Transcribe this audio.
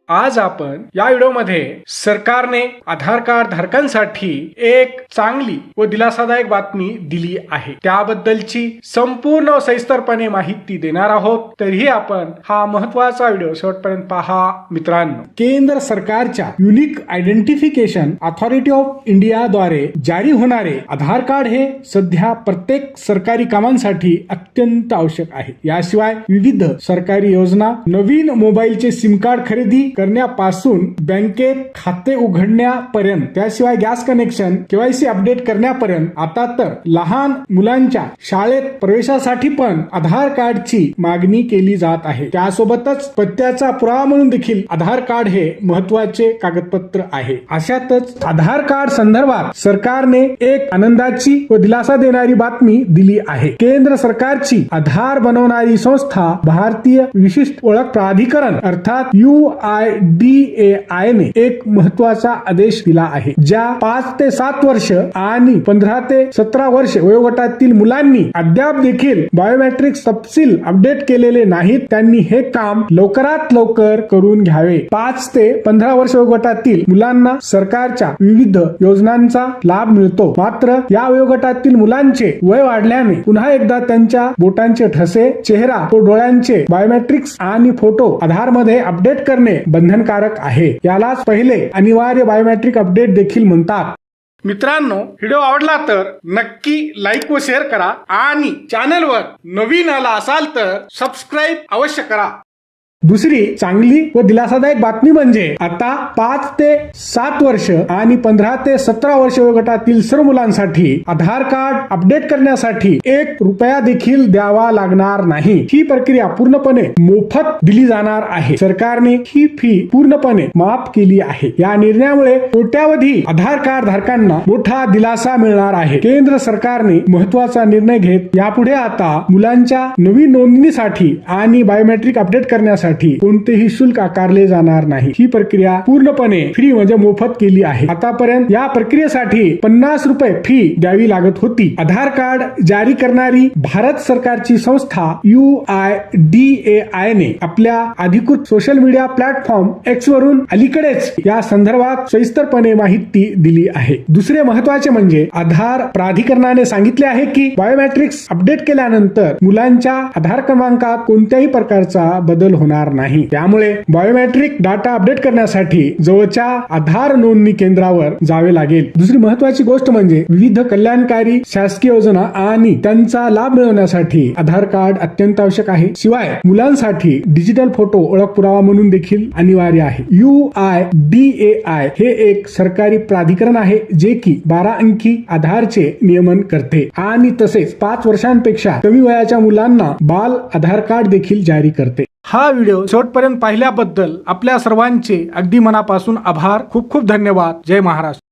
आज आपण या व्हिडिओमध्ये सरकारने आधार कार्ड धारकांसाठी एक चांगली व दिलासादायक बातमी दिली आहे, त्याबद्दलची संपूर्ण व सविस्तरपणे माहिती देणार आहोत। तरीही आपण हा महत्त्वाचा व्हिडिओ शेवटपर्यंत पहा मित्रांनो। केंद्र सरकारच्या unique identification authority of India द्वारे जारी होणारे आधार कार्ड हे सध्या प्रत्येक सरकारी कामांसाठी अत्यंत आवश्यक आहे। याशिवाय विविध सरकारी योजना, नवीन मोबाईलचे सिम कार्ड खरेदी करण्यापासून बँकेत खाते उघडण्यापर्यंत, त्याशिवाय गॅस कनेक्शन, केवायसी अपडेट करण्यापर्यंत, आता तर लहान मुलांच्या शाळेत प्रवेशासाठी पण आधार कार्डची मागणी केली जात आहे। त्यासोबतच पत्त्याचा पुरावा म्हणून देखील आधार कार्ड हे महत्त्वाचे कागदपत्र आहे। अशातच आधार कार्ड संदर्भात सरकारने एक आनंदाची व दिलासा देणारी बातमी दिली आहे। केंद्र सरकारची आधार बनवणारी संस्था भारतीय विशिष्ट ओळख प्राधिकरण अर्थात UIDAI ने एक महत्त्वाचा आदेश दिला आहे। ज्या 5 ते 7 वर्ष आणि 15 ते 17 वर्ष वयोगटातील मुलांनी अद्याप देखील बायोमेट्रिक तपशील अपडेट केलेले नाहीत, त्यांनी हे काम लवकरात लवकर करून घ्यावे। 5 ते 15 वर्ष वयोगटातील मुलांना सरकारच्या विविध योजनांचा लाभ मिळतो, मात्र या वयोगटातील मुलांचे वय वाढल्याने पुन्हा एकदा त्यांच्या बोटांचे ठसे, चेहरा व डोळ्यांचे बायोमेट्रिक्स आणि फोटो आधार मध्ये अपडेट करणे बंधनकारक आहे। यालाच पहिले अनिवार्य बायोमेट्रिक अपडेट देखील म्हणतात। मित्रांनो, व्हिडिओ आवडला तर नक्की लाईक व शेअर करा आणि चॅनलवर नवीन आला असाल तर सबस्क्राईब अवश्य करा। दुसरी चांगली व दिलासादायक बातमी म्हणजे आता 5 ते 7 वर्ष आणि 15 ते 17 वर्ष वयोगटातील सर्व मुलांसाठी आधार कार्ड अपडेट करण्यासाठी 1 रुपया देखील द्यावा लागणार नाही। ही प्रक्रिया पूर्णपणे मोफत दिली जाणार आहे। सरकारने ही फी पूर्णपणे माफ केली आहे। या निर्णयामुळे कोट्यावधी आधार कार्ड धारकांना मोठा दिलासा मिळणार आहे। केंद्र सरकारने महत्त्वाचा निर्णय घेत यापुढे आता मुलांच्या नवीन नोंदणीसाठी आणि बायोमेट्रिक अपडेट करण्यासाठी कोणतेही शुल्क आकारले जाणार नाही। ही प्रक्रिया पूर्णपणे फ्री म्हणजे मोफत केली आहे। आतापर्यंत या प्रक्रियेसाठी 50 रुपये फी द्यावी लागत होती। आधार कार्ड जारी करणारी भारत सरकारची संस्था UIDAI ने आपल्या अधिकृत सोशल मीडिया प्लॅटफॉर्म X वरून अलीकडेच या संदर्भात सविस्तरपणे माहिती दिली आहे। दुसरे महत्त्वाचे म्हणजे आधार प्राधिकरणाने सांगितले आहे की बायोमेट्रिक्स अपडेट केल्यानंतर मुलांच्या आधार क्रमांकात कोणत्याही प्रकारचा बदल होणार नाही। त्यामुळे बायोमेट्रिक डाटा अपडेट करण्यासाठी जवळच्या आधार नोंदणी केंद्रावर जावे लागेल। दुसरी महत्त्वाची गोष्ट म्हणजे विविध कल्याणकारी शासकीय योजना आणि त्यांचा लाभ मिळवण्यासाठी आधार कार्ड अत्यंत आवश्यक आहे। शिवाय मुलांसाठी डिजिटल फोटो ओळख पुरावा म्हणून देखील अनिवार्य आहे। UIDAI हे एक सरकारी प्राधिकरण आहे जे की 12 अंकी आधारचे नियमन करते आणि तसेच 5 वर्षांपेक्षा कमी वयाच्या मुलांना बाल आधार कार्ड देखील जारी करते। हा व्हिडिओ शेवटपर्यंत पाहिल्याबद्दल आपल्या सर्वांचे अगदी मनापासून आभार। खूप खूप धन्यवाद। जय महाराष्ट्र।